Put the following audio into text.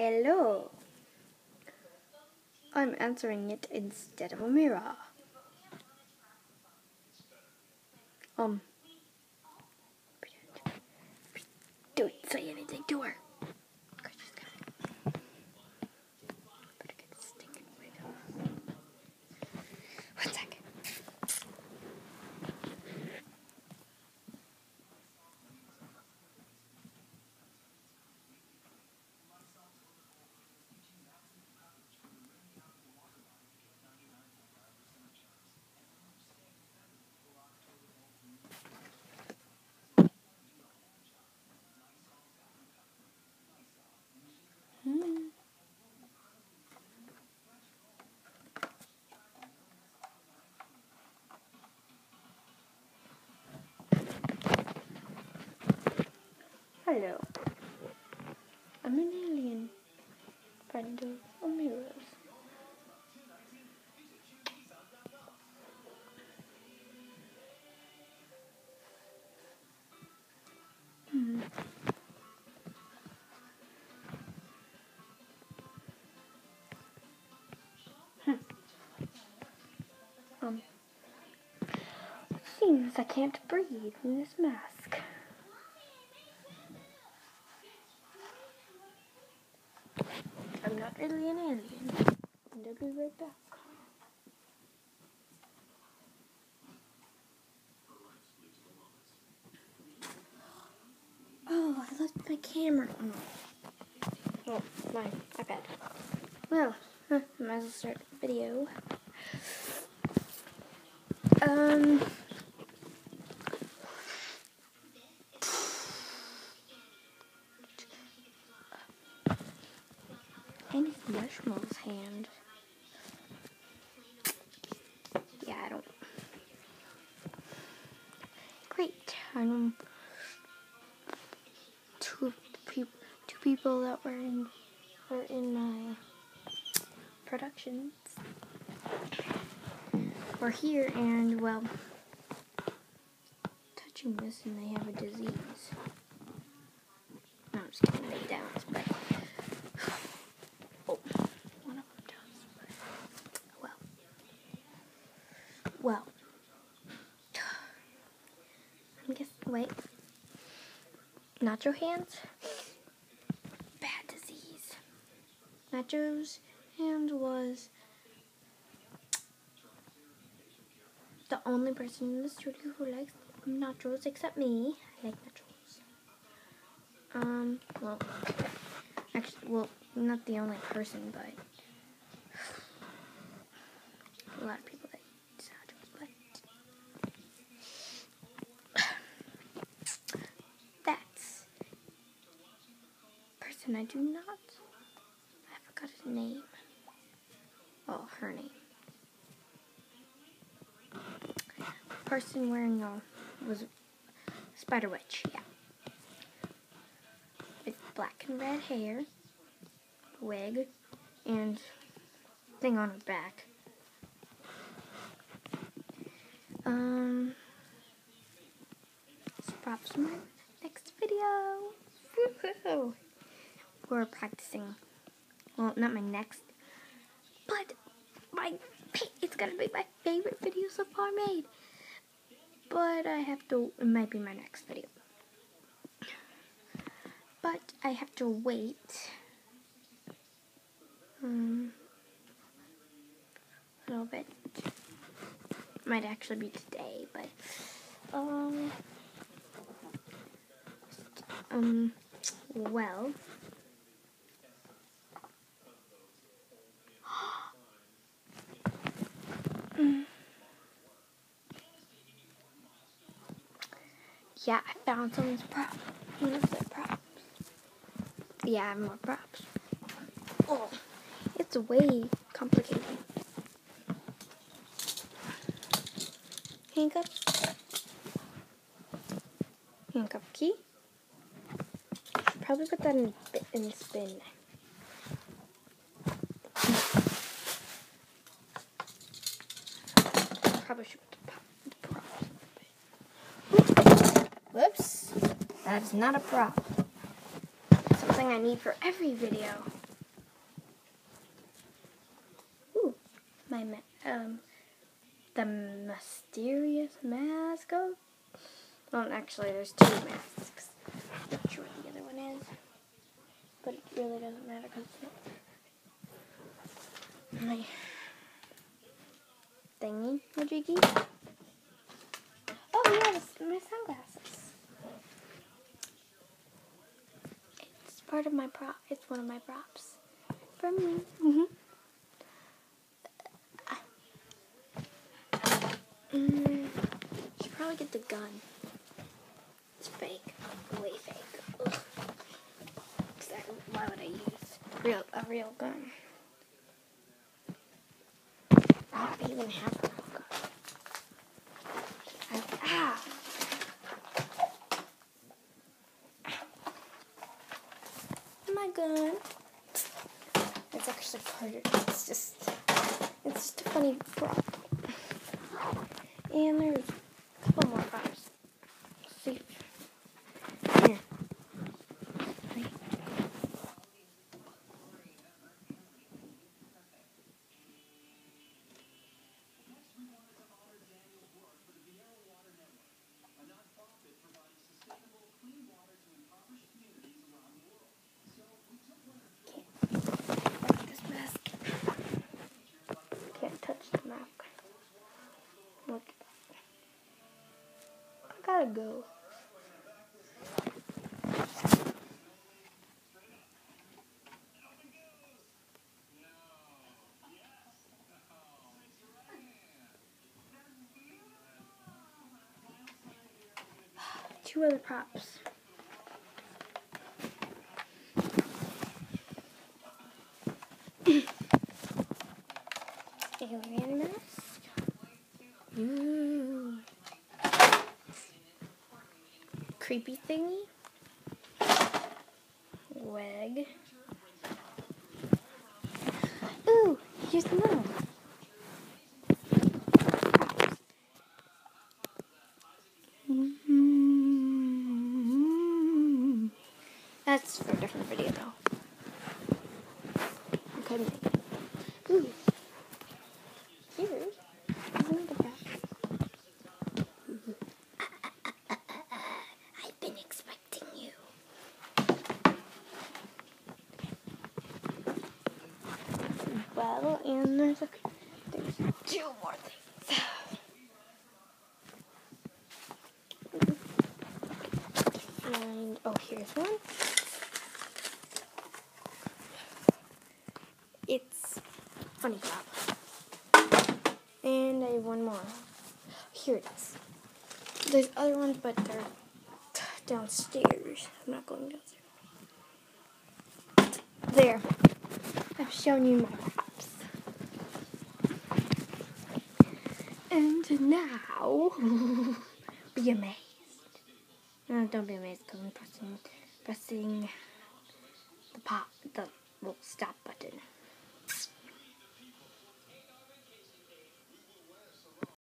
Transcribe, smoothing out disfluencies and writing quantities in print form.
Hello. I'm answering it instead of a mirror. Don't say anything to her. Better get this stinking wig off. 1 second. Hello. I'm an alien friend of mirrors. Seems I can't breathe in this mask. I'm not really an alien. And I'll be right back. Oh, I left my camera on. Oh, my iPad. Well, might as well start the video. And it's Marshmallow's hand. Yeah, I don't. Great. I know two people that were in my productions were here, and well, touching this, and they have a disease. No, I'm just kidding. They don't, but oh, one of them does. But, well. I guess. Wait. Nacho hands. Bad disease. Nacho's hand was the only person in the studio who likes nachos except me. I like nachos. Well, actually, not the only person, but a lot of people like nachos, but that's person I do not. I forgot his name. Well, her name. Person wearing was Spider Witch, yeah. With black and red hair, wig, and thing on her back. Props for my next video. Woo-hoo. We're practicing. Well, not my next, but it's gonna be my favorite video so far made. But it might be my next video. But I have to wait a little bit. Might actually be today, but well, yeah, I found someone's prop. One of their props. Yeah, I have more props. Oh, it's way complicated. Handcuff key. Probably put that in the spin. Probably should put the props. Whoops. That's not a prop. Something I need for every video. the mysterious mask. Oh, well, actually, there's two masks. I'm not sure what the other one is, but it really doesn't matter because it's not my thingy majiggy. Oh yeah, my sunglasses. It's part of my prop. It's one of my props for me. Should probably get the gun. It's fake, way fake. Ugh. Exactly. Why would I use a real gun? I don't even have a real gun. My gun. It's actually part of. It's just a funny prop. And there's a couple more props. Let's see. Here. Can't touch the map. Look. I gotta go. Two other props. Alien mask. Ooh. Creepy thingy. Wig. Ooh, here's another one. That's for a different video though. I couldn't make it. Ooh. Here's another prop. I've been expecting you. Well, and there's two more things. And, oh, here's one. It's funny prop. And I have one more. Here it is. There's other ones, but they're downstairs. I'm not going downstairs. There. I've shown you my props. And now, be amazed. No, don't be amazed because I'm pressing the little stop